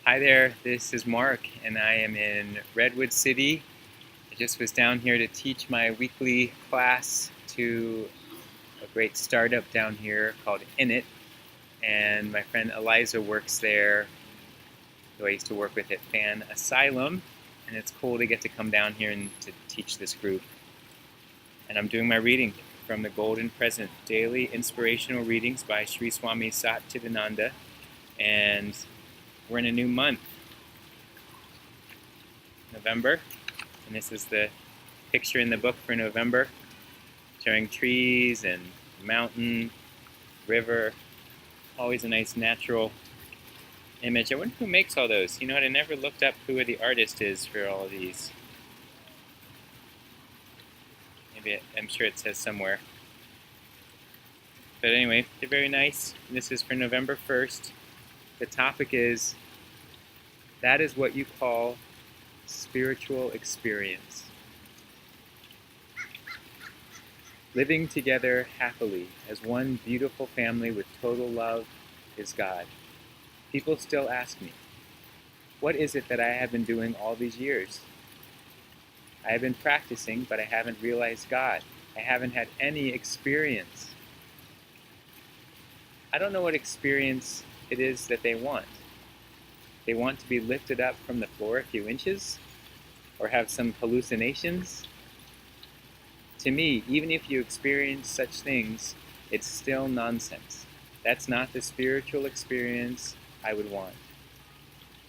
Hi there, this is Mark, and I am in Redwood City. I just was down here to teach my weekly class to a great startup down here called Init, and my friend Eliza works there, who I used to work with at Fan Asylum, and it's cool to get to come down here and to teach this group. And I'm doing my reading from the Golden Present, daily inspirational readings by Sri Swami Satchidananda, and we're in a new month, November, and this is the picture in the book for November, showing trees and mountain, river, always a nice natural image. I wonder who makes all those. You know what, I never looked up who the artist is for all of these. Maybe I'm sure it says somewhere. But anyway, they're very nice. This is for November 1st. The topic is, that is what you call spiritual experience. Living together happily as one beautiful family with total love is God. People still ask me, what is it that I have been doing all these years? I have been practicing, but I haven't realized God. I haven't had any experience. I don't know what experience it is that they want. They want to be lifted up from the floor a few inches, or have some hallucinations. To me, even if you experience such things, it's still nonsense. That's not the spiritual experience I would want.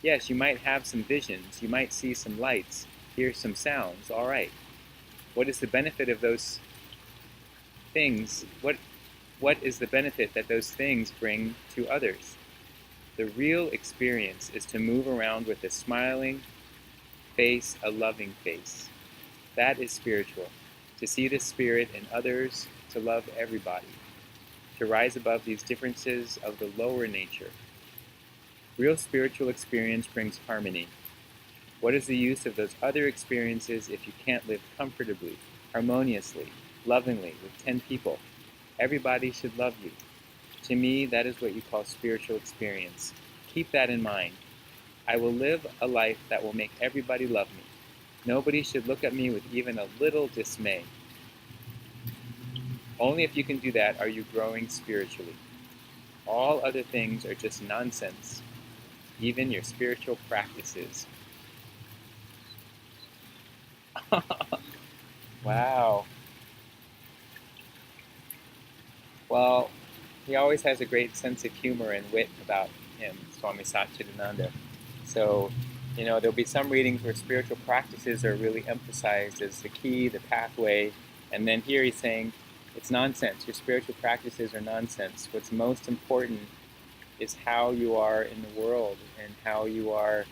Yes, you might have some visions, you might see some lights, hear some sounds, all right. What is the benefit of those things? What is the benefit that those things bring to others? The real experience is to move around with a smiling face, a loving face. That is spiritual. To see the spirit in others, to love everybody, to rise above these differences of the lower nature. Real spiritual experience brings harmony. What is the use of those other experiences if you can't live comfortably, harmoniously, lovingly with 10 people? Everybody should love you. To me, that is what you call spiritual experience. Keep that in mind. I will live a life that will make everybody love me. Nobody should look at me with even a little dismay. Only if you can do that are you growing spiritually. All other things are just nonsense, even your spiritual practices. Wow. Well, he always has a great sense of humor and wit about him, Swami Satchidananda. So, there'll be some readings where spiritual practices are really emphasized as the key, the pathway, and then here he's saying, it's nonsense. Your spiritual practices are nonsense. What's most important is how you are in the world and how you are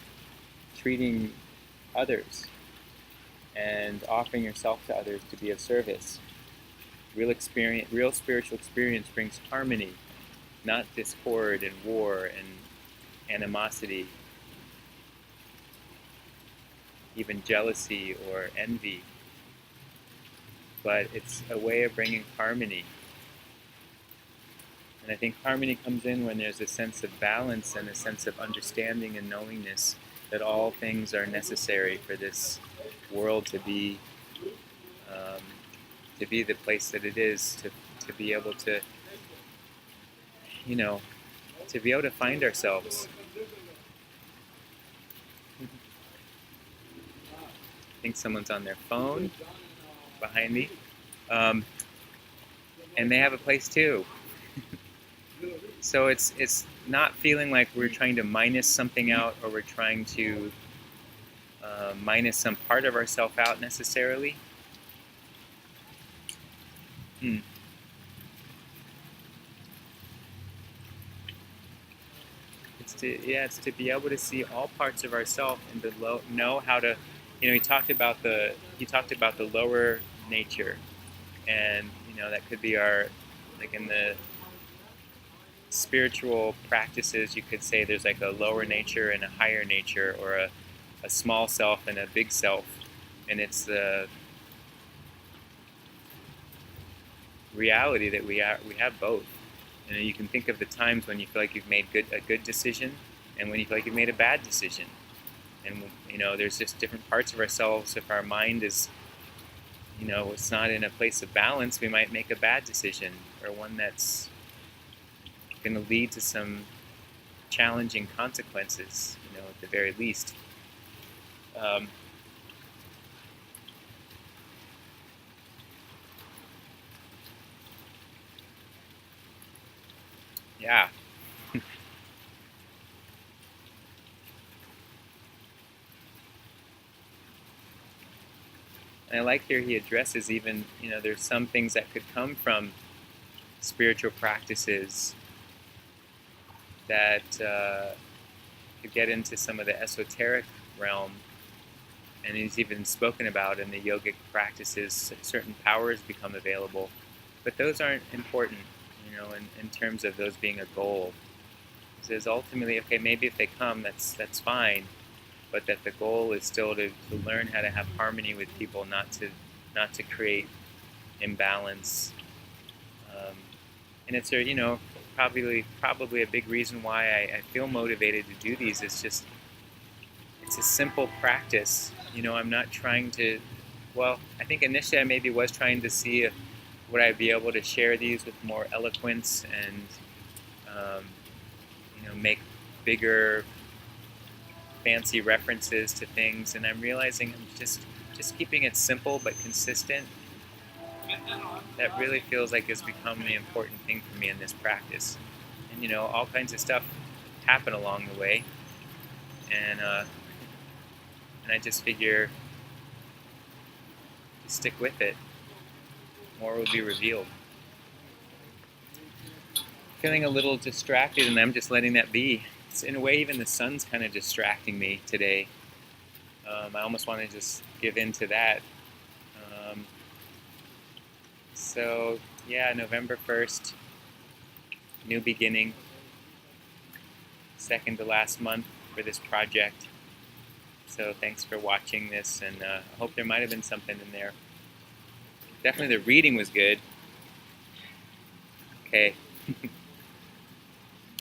treating others and offering yourself to others to be of service. Real spiritual experience brings harmony, not discord and war and animosity, even jealousy or envy. But it's a way of bringing harmony. And I think harmony comes in when there's a sense of balance and a sense of understanding and knowingness that all things are necessary for this world um, to be the place that it is, to be able to, to be able to find ourselves. I think someone's on their phone behind me. And they have a place too. So it's not feeling like we're trying to minus something out or we're trying to minus some part of ourself out necessarily. It's to be able to see all parts of ourself and to know how to, he talked about the lower nature, and that could be our, like in the spiritual practices, you could say there's like a lower nature and a higher nature, or a small self and a big self, and it's the reality that we have both. You can think of the times when you feel like you've made a good decision, and when you feel like you've made a bad decision. And there's just different parts of ourselves. If our mind is, it's not in a place of balance, we might make a bad decision, or one that's going to lead to some challenging consequences, at the very least. Yeah. And I like here he addresses even, there's some things that could come from spiritual practices that could get into some of the esoteric realm. And he's even spoken about in the yogic practices, certain powers become available. But those aren't important, in terms of those being a goal. He says ultimately, okay, maybe if they come, that's fine. But that the goal is still to learn how to have harmony with people, not to create imbalance. And it's probably a big reason why I feel motivated to do these. It's a simple practice. I'm not trying to. Well, I think initially I maybe was trying to see if would I be able to share these with more eloquence and make bigger fancy references to things, and I'm realizing I'm just keeping it simple but consistent. That really feels like has become the important thing for me in this practice. And all kinds of stuff happen along the way, and I just figure to stick with it. More will be revealed. Feeling a little distracted, and I'm just letting that be. It's, in a way, even the sun's kind of distracting me today. I almost want to just give in to that. So, yeah, November 1st, new beginning, second to last month for this project. So thanks for watching this, and I hope there might have been something in there. Definitely the reading was good. Okay.